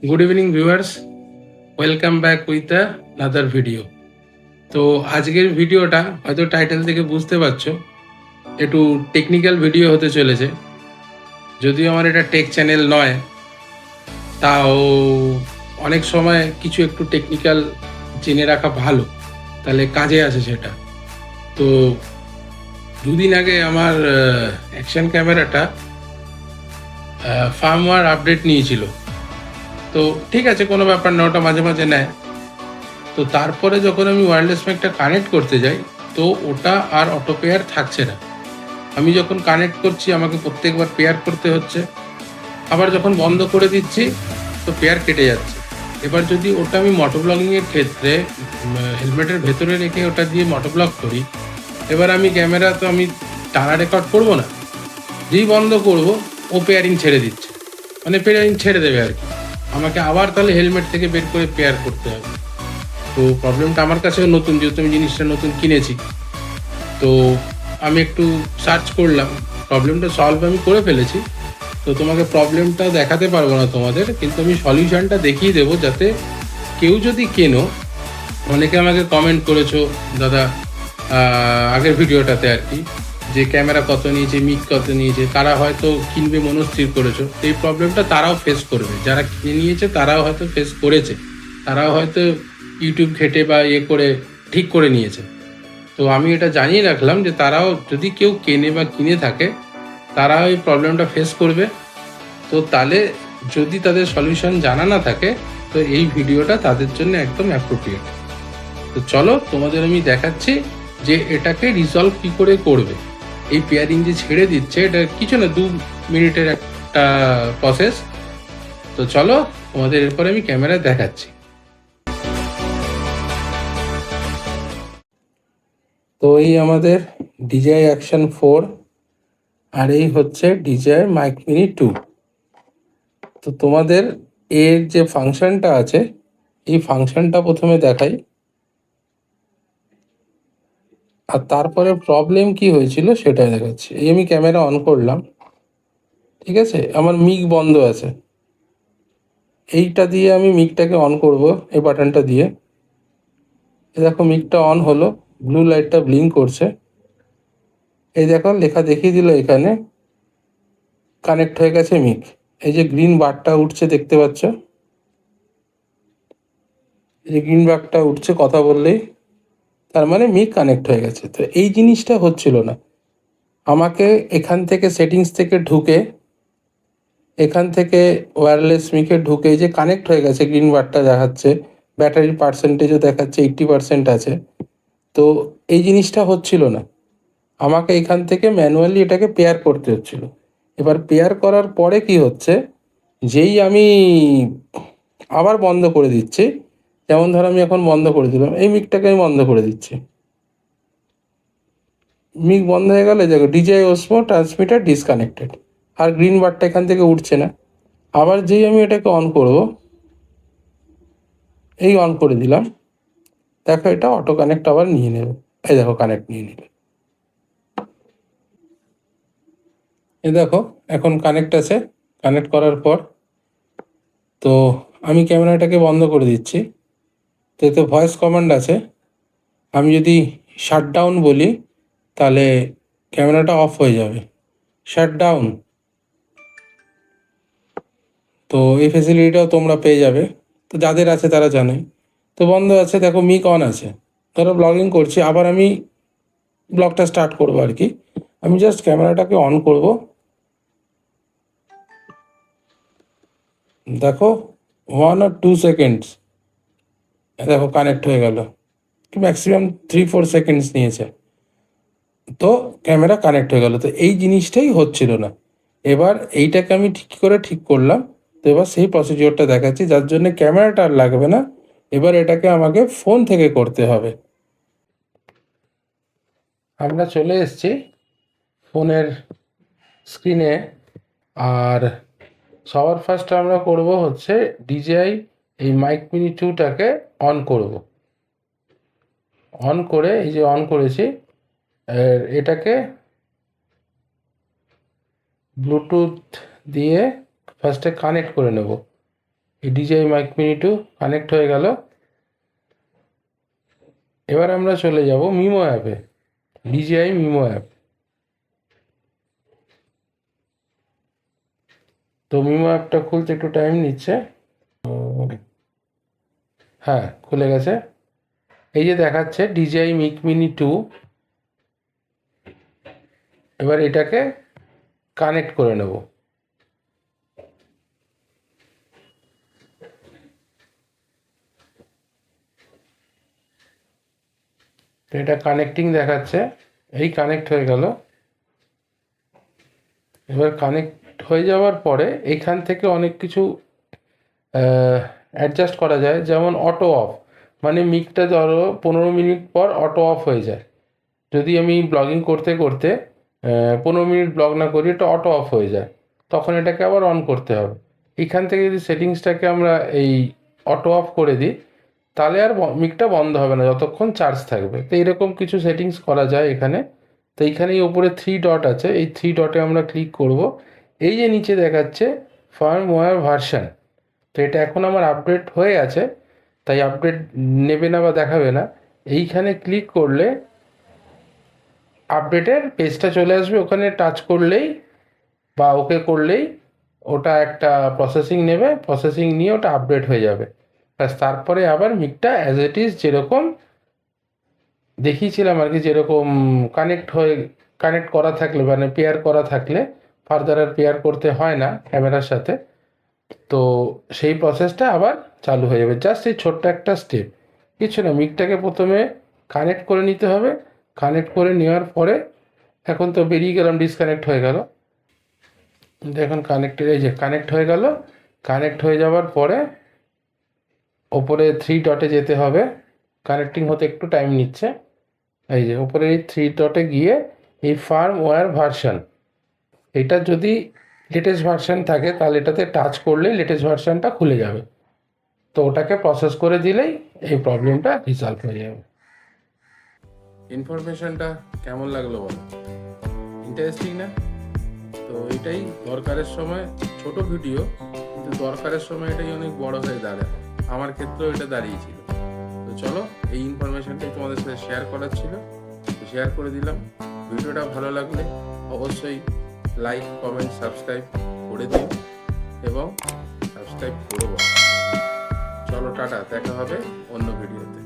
Good evening viewers, welcome back with another video. তো আজকের ভিডিওটা হয়তো টাইটেল থেকে বুঝতে পারছো, একটু টেকনিক্যাল ভিডিও হতে চলেছে। যদিও আমার এটা টেক চ্যানেল নয়, তাও অনেক সময় কিছু একটু টেকনিক্যাল জেনে রাখা ভালো, তাহলে কাজে আসে সেটা। তো দুদিন আগে আমার অ্যাকশন ক্যামেরাটা ফার্মওয়্যার আপডেট নিয়েছিল। তো ঠিক আছে, কোনো ব্যাপার না, ওটা মাঝে মাঝে নেয়। তো তারপরে যখন আমি ওয়্যারলেস মাইকটা কানেক্ট করতে যাই, তো ওটা আর অটো পেয়ার থাকছে না। আমি যখন কানেক্ট করছি আমাকে প্রত্যেকবার পেয়ার করতে হচ্ছে, আবার যখন বন্ধ করে দিচ্ছি তো পেয়ার কেটে যাচ্ছে। এবার যদি ওটা আমি মোটোব্লগিংয়ের ক্ষেত্রে হেলমেটের ভেতরে রেখে ওটা দিয়ে মোটোব্লগ করি, এবার আমি ক্যামেরা তো আমি টানা রেকর্ড করব না, যেই বন্ধ করব ও পেয়ারিং ছেড়ে দিচ্ছে, মানে পেয়ারিং ছেড়ে দেবে আর কি। আমাকে আবার তাহলে হেলমেট থেকে বের করে পেয়ার করতে হবে। তো প্রবলেমটা আমার কাছেও নতুন, যেহেতু আমি জিনিসটা নতুন কিনেছি। তো আমি একটু সার্চ করলাম, প্রবলেমটা সলভ আমি করে ফেলেছি। তো তোমাকে প্রবলেমটা দেখাতে পারবো না তোমাদের, কিন্তু আমি সলিউশনটা দেখিয়ে দেবো, যাতে কেউ যদি কেনো, অনেকে আমাকে কমেন্ট করেছো দাদা আগের ভিডিওটাতে আর কি, যে ক্যামেরা কত নিয়েছে, মিক কত নিয়েছে, তারা হয়তো কিনবে মনস্থির করেছো। এই প্রবলেমটা তারাও ফেস করবে, যারা কিনে নিয়েছে তারাও হয়তো ফেস করেছে, তারাও হয়তো ইউটিউব ঘেটে বা ইয়ে করে ঠিক করে নিয়েছে। তো আমি এটা জানিয়ে রাখলাম যে তারাও যদি কেউ কেনে বা কিনে থাকে, তারাও এই প্রবলেমটা ফেস করবে। তো তাহলে যদি তাদের সলিউশন জানা না থাকে, তো এই ভিডিওটা তাদের জন্য একদম অ্যাপ্রোপ্রিয়েট। তো চলো তোমাদের আমি দেখাচ্ছি যে এটাকে রিজলভ কি করে করবে। এই পেয়ারিং যে ছেড়ে দিচ্ছে, এটা কিছু না, 2 মিনিটের একটা প্রসেস। তো চলো তোমাদের এরপরে আমি ক্যামেরায় দেখাচ্ছি। তো এই আমাদের DJI Action 4, আর এই হচ্ছে DJI Mic Mini 2। তো তোমাদের এর যে ফাংশনটা আছে, এই ফাংশনটা প্রথমে দেখাই, আর তারপরে প্রবলেম কি হয়েছিল সেটা দেখাচ্ছি। এই আমি ক্যামেরা অন করলাম, ঠিক আছে, আমার মিক বন্ধ আছে। এইটা দিয়ে আমি মিকটাকে অন করব, এই বাটনটা দিয়ে। দেখো মিকটা অন হলো, ব্লু লাইটটা ব্লিঙ্ক করছে। এই দেখো লেখা দেখিয়ে দিল এখানে কানেক্ট হয়ে গেছে মিক। এই যে গ্রিন বারটা উঠছে দেখতে পাচ্ছ, এই যে গ্রিন বারটা উঠছে কথা বললেই, তার মানে মিক কানেক্ট হয়ে গেছে। তো এই জিনিসটা হচ্ছিল না। আমাকে এখান থেকে সেটিংস থেকে ঢুকে, এখান থেকে ওয়্যারলেস মিকে ঢুকে, যে কানেক্ট হয়ে গেছে গ্রিন বারটা দেখাচ্ছে, ব্যাটারির পার্সেন্টেজও দেখাচ্ছে 80% আছে। তো এই জিনিসটা হচ্ছিল না, আমাকে এখান থেকে ম্যানুয়ালি এটাকে পেয়ার করতে হচ্ছিল। এবার পেয়ার করার পরে কি হচ্ছে, যেই আমি আবার বন্ধ করে দিচ্ছি, যেমন ধরো আমি এখন বন্ধ করে দিলাম, এই মিকটাকে আমি বন্ধ করে দিচ্ছি, মিক বন্ধ হয়ে গেলে দেখো DJI Osmo ট্রান্সমিটার ডিসকানেক্টেড, আর গ্রিন বারটা এখান থেকে উঠছে না। আবার যেই আমি এটাকে অন করব, এই অন করে দিলাম, দেখো এটা অটো কানেক্ট আবার নিয়ে নেবে। এই দেখো কানেক্ট নিয়ে নিল, এই দেখো এখন কানেক্ট আছে। কানেক্ট করার পর তো আমি ক্যামেরাটাকে বন্ধ করে দিচ্ছি। তো এতে ভয়েস কমান্ড আছে, আমি যদি শাট ডাউন বলি তাহলে ক্যামেরাটা অফ হয়ে যাবে, শাট ডাউন। তো এই ফেসিলিটিটাও তোমরা পেয়ে যাবে, তো যাদের আছে তারা জানে। তো বন্ধ আছে, দেখো মিক অন আছে, ধরো ব্লগিং করছি, আবার আমি ব্লগটা স্টার্ট করবো আর কি। আমি জাস্ট ক্যামেরাটাকে অন করব, দেখো 1 or 2 সেকেন্ডস, দেখো কানেক্ট হয়ে গেল, ম্যাক্সিমাম 3-4 সেকেন্ডস নিয়েছে, তো ক্যামেরা কানেক্ট হয়ে গেল। তো এই জিনিসটাই হচ্ছিল না। এবার এইটাকে আমি ঠিক করলাম। তো এবার সেই প্রসিডিওরটা দেখাচ্ছি, যার জন্য ক্যামেরাটা আর লাগবে না, এবার এটাকে আমাকে ফোন থেকে করতে হবে। আমরা চলে এসেছি ফোনের স্ক্রিনে, আর সবার ফার্স্ট আমরা করব হচ্ছে DJI এই মাইক মিনি 2টাকে অন করব। অন করে এই যে অন করেছি, এটাকে ব্লুটুথ দিয়ে ফার্স্টে কানেক্ট করে নেব। এই DJI Mic Mini 2 কানেক্ট হয়ে গেল। এবার আমরা চলে যাব মিমো অ্যাপে, DJI মিমো অ্যাপ। তো মিমো অ্যাপটা খুলতে একটু টাইম নিচ্ছে। হ্যাঁ, খুলে গেছে। এই যে দেখাচ্ছে DJI Mic Mini 2। এবার এটাকে কানেক্ট করে নেব। তো এটা কানেক্টিং দেখাচ্ছে, এই কানেক্ট হয়ে গেল। এবার কানেক্ট হয়ে যাওয়ার পরে এইখান থেকে অনেক কিছু অ্যাডজাস্ট করা যায়, যেমন অটো অফ, মানে মিকটা ধরো 15 মিনিট পর অটো অফ হয়ে যায়। যদি আমি ব্লগিং করতে করতে 15 মিনিট ব্লগ না করি, এটা অটো অফ হয়ে যায়, তখন এটাকে আবার অন করতে হবে। এখান থেকে যদি সেটিংসটাকে আমরা এই অটো অফ করে দিই, তাহলে আর মিকটা বন্ধ হবে না যতক্ষণ চার্জ থাকবে। তো এরকম কিছু সেটিংস করা যায় এখানে। তো এইখানে এই ওপরে 3 ডট আছে, এই 3 ডটে আমরা ক্লিক করব। এই যে নিচে দেখাচ্ছে ফার্মওয়্যার ভার্সন, তো এটা এখন আমার আপডেট হয়ে আছে, তাই আপডেট নেবে না বা দেখাবে না। এইখানে ক্লিক করলে আপডেটের পেজটা চলে আসবে, ওখানে টাচ করলেই বা ওকে করলেই ওটা একটা প্রসেসিং নেবে, প্রসেসিং নিয়ে ওটা আপডেট হয়ে যাবে। ব্যাস, তারপরে আবার মিকটা অ্যাজ ইট ইজ যেরকম দেখিয়েছিলাম আর কি, যেরকম কানেক্ট করা থাকলে, মানে পেয়ার করা থাকলে ফার্দার আর পেয়ার করতে হয় না ক্যামেরার সাথে। তো সেই প্রসেসটা আবার চালু হয়ে যাবে। জাস্ট এই ছোট্ট একটা স্টেপ, কিছু না। মিকটাকে প্রথমে কানেক্ট করে নিতে হবে। কানেক্ট করে নেওয়ার পরে, এখন তো বেরিয়ে গেলাম, ডিসকানেক্ট হয়ে গেল। দেখুন কানেক্টেড, এই যে কানেক্ট হয়ে গেল। কানেক্ট হয়ে যাওয়ার পরে ওপরে 3 ডটে যেতে হবে। কানেক্টিং হতে একটু টাইম নিচ্ছে। এই যে ওপরে এই 3 ডটে গিয়ে এই ফার্মওয়্যার ভার্সন, এটা যদি লেটেস্ট ভার্সন থাকে তাহলে এটাতে টাচ করলেই লেটেস্ট ভার্সনটা খুলে যাবে। তো ওটাকে প্রসেস করে দিলেই এই প্রবলেমটা রিজলভ হয়ে যাবে। ইনফরমেশনটা কেমন লাগলো বলো? ইন্টারেস্টিং না? তো এটাই দরকারের সময়, ছোট ভিডিও কিন্তু দরকারের সময় এটাই অনেক বড় হয়ে দাঁড়ায়। আমার ক্ষেত্রেও এটা দাঁড়িয়েছিল। তো চলো, এই ইনফরমেশনটাই তোমাদের সাথে শেয়ার করার ছিল, শেয়ার করে দিলাম। ভিডিওটা ভালো লাগলে অবশ্যই লাইক, কমেন্ট, সাবস্ক্রাইব করে দিও এবং সাবস্ক্রাইব করো। চলো টাটা, দেখা হবে অন্য ভিডিওতে।